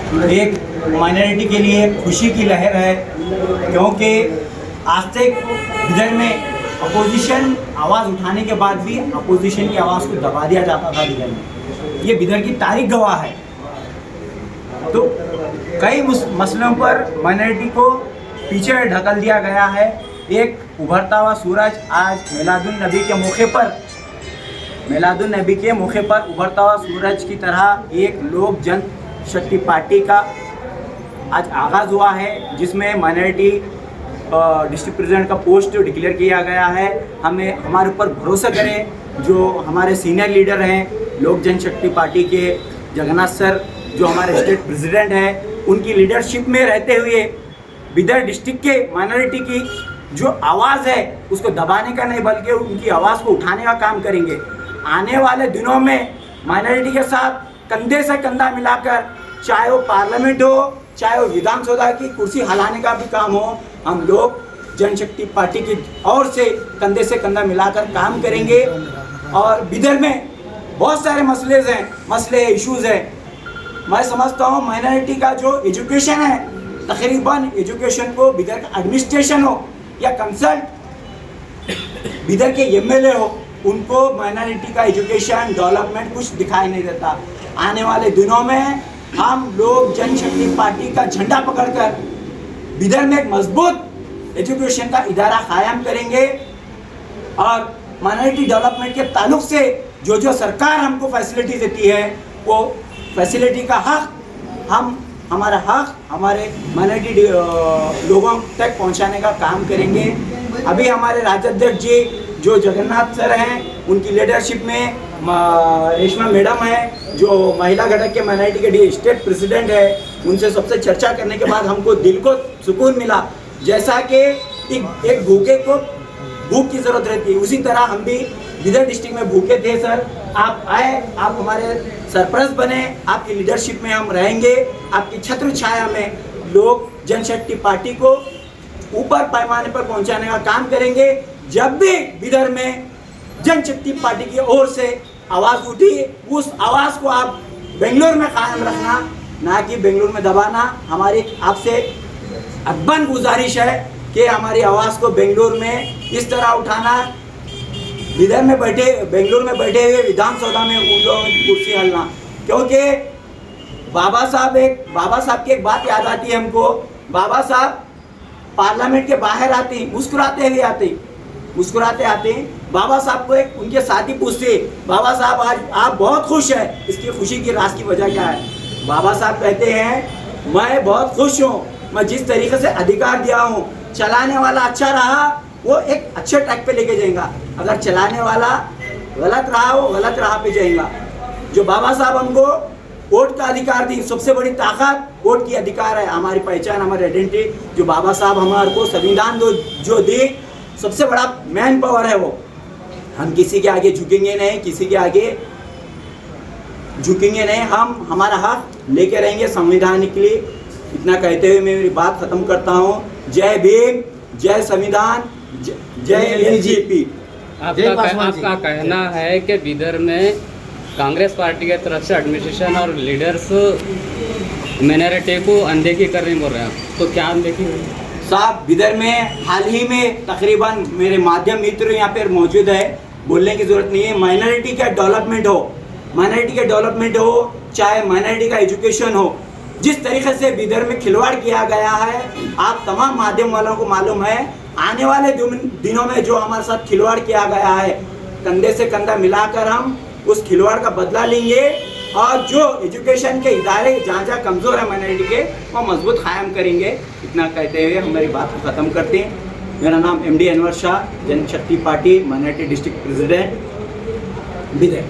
एक माइनॉरिटी के लिए खुशी की लहर है, क्योंकि आज तक बिदर में अपोजिशन आवाज़ उठाने के बाद भी अपोजिशन की आवाज़ को दबा दिया जाता था बिदर में। ये बिदर की तारीख गवाह है। तो कई मसलों पर माइनॉरिटी को पीछे ढकल दिया गया है। एक उभरता हुआ सूरज आज मिलादुन्नबी के मौके पर उभरता हुआ सूरज की तरह एक लोक जनशक्ति पार्टी का आज आगाज़ हुआ है, जिसमें माइनॉरिटी डिस्ट्रिक्ट प्रेसिडेंट का पोस्ट डिक्लेयर किया गया है। हमें हमारे ऊपर भरोसा करें। जो हमारे सीनियर लीडर हैं लोक जनशक्ति पार्टी के जगन्नाथ सर, जो हमारे स्टेट प्रेसिडेंट हैं, उनकी लीडरशिप में रहते हुए बिदर डिस्ट्रिक्ट के माइनॉरिटी की जो आवाज़ है उसको दबाने का नहीं, बल्कि उनकी आवाज़ को उठाने का काम करेंगे। आने वाले दिनों में माइनॉरिटी के साथ कंधे से कंधा मिलाकर, चाहे वो पार्लियामेंट हो, चाहे वो विधानसभा की कुर्सी हिलाने का भी काम हो, हम लोग जनशक्ति पार्टी की ओर से कंधे मिलाकर काम करेंगे। और बिदर में बहुत सारे मसले इश्यूज़ हैं। मैं समझता हूँ माइनॉरिटी का जो एजुकेशन है, तकरीबन एजुकेशन को बिदर का एडमिनिस्ट्रेशन हो या कंसल्ट बिदर के एमएलए हो, उनको माइनॉरिटी का एजुकेशन डेवलपमेंट कुछ दिखाई नहीं देता। आने वाले दिनों में हम लोग जनशक्ति पार्टी का झंडा पकड़कर बिदर में एक मजबूत एजुकेशन का इदारा कायम करेंगे और माइनॉरिटी डेवलपमेंट के ताल्लुक से जो सरकार हमको फैसिलिटी देती है, वो फैसिलिटी का हक हमारा हक हमारे माइनॉरिटी लोगों तक पहुंचाने का काम करेंगे। अभी हमारे राज्याध्यक्ष जी जो जगन्नाथ सर हैं, उनकी लीडरशिप में रेशमा मैडम है, जो महिला घटक के माइनॉरिटी के स्टेट प्रेसिडेंट है, उनसे सबसे चर्चा करने के बाद हमको दिल को सुकून मिला। जैसा कि एक भूखे को भूख की ज़रूरत रहती है, उसी तरह हम भी बिदर डिस्ट्रिक्ट में भूखे थे सर। आप आए, आप हमारे सरपरस्त बने, आपकी लीडरशिप में हम रहेंगे, आपकी छत्र छाया में लोग जनशक्ति पार्टी को ऊपर पैमाने पर पहुंचाने का काम करेंगे। जब भी बिदर में जनशक्ति पार्टी की ओर से आवाज़ उठी, उस आवाज़ को आप बेंगलोर में कायम रखना, ना कि बेंगलोर में दबाना। हमारी आपसे अब्बन गुजारिश है कि हमारी आवाज़ को बेंगलोर में इस तरह उठाना, बेंगलोर में बैठे हुए विधानसभा में उन लोगों की कुर्सी हलना। क्योंकि बाबा साहब की एक बात याद आती है हमको। बाबा साहब पार्लियामेंट के बाहर आते, मुस्कुराते आते। बाबा साहब को एक उनके साथी पूछते, बाबा साहब आज आप बहुत खुश हैं, इसकी खुशी की राज की वजह क्या है? बाबा साहब कहते हैं मैं बहुत खुश हूँ, मैं जिस तरीके से अधिकार दिया हूँ, चलाने वाला अच्छा रहा वो एक अच्छे ट्रैक पे लेके जाएगा, अगर चलाने वाला गलत रहा वो गलत राह पे जाएगा। जो बाबा साहब हमको वोट का अधिकार दी, सबसे बड़ी ताकत वोट की अधिकार है, हमारी पहचान, हमारी आइडेंटिटी। जो बाबा साहब हमारे को संविधान जो दी, सबसे बड़ा मैन पावर है वो। हम किसी के आगे झुकेंगे नहीं, हम हमारा हक लेके रहेंगे संविधान के लिए। इतना कहते हुए मैं मेरी बात खत्म करता हूँ। जय भीम, जय संविधान, जय एलजेपी। आपका कहना है कि बिदर में कांग्रेस पार्टी की तरफ से एडमिनिस्ट्रेशन और लीडर्स माइनॉरिटी को अनदेखी करने बोल रहे हैं, तो क्या अनदेखी हुई? साहब, बिदर में हाल ही में तकरीबन मेरे माध्यम मित्र यहाँ पर मौजूद है, बोलने की ज़रूरत नहीं है। माइनॉरिटी का डेवलपमेंट हो, चाहे माइनॉरिटी का एजुकेशन हो, जिस तरीके से बिदर में खिलवाड़ किया गया है, आप तमाम माध्यम वालों को मालूम है। आने वाले दिनों में जो हमारे साथ खिलवाड़ किया गया है, कंधे से कंधा मिलाकर हम उस खिलवाड़ का बदला लेंगे और जो एजुकेशन के इदारे जहाँ कमज़ोर है माइनॉरिटी के, वो मजबूत कायम करेंगे। इतना कहते हुए हमारी बात को ख़त्म करते हैं। मेरा नाम MD Anwar Shah, Janshakti party minority district president Bidar.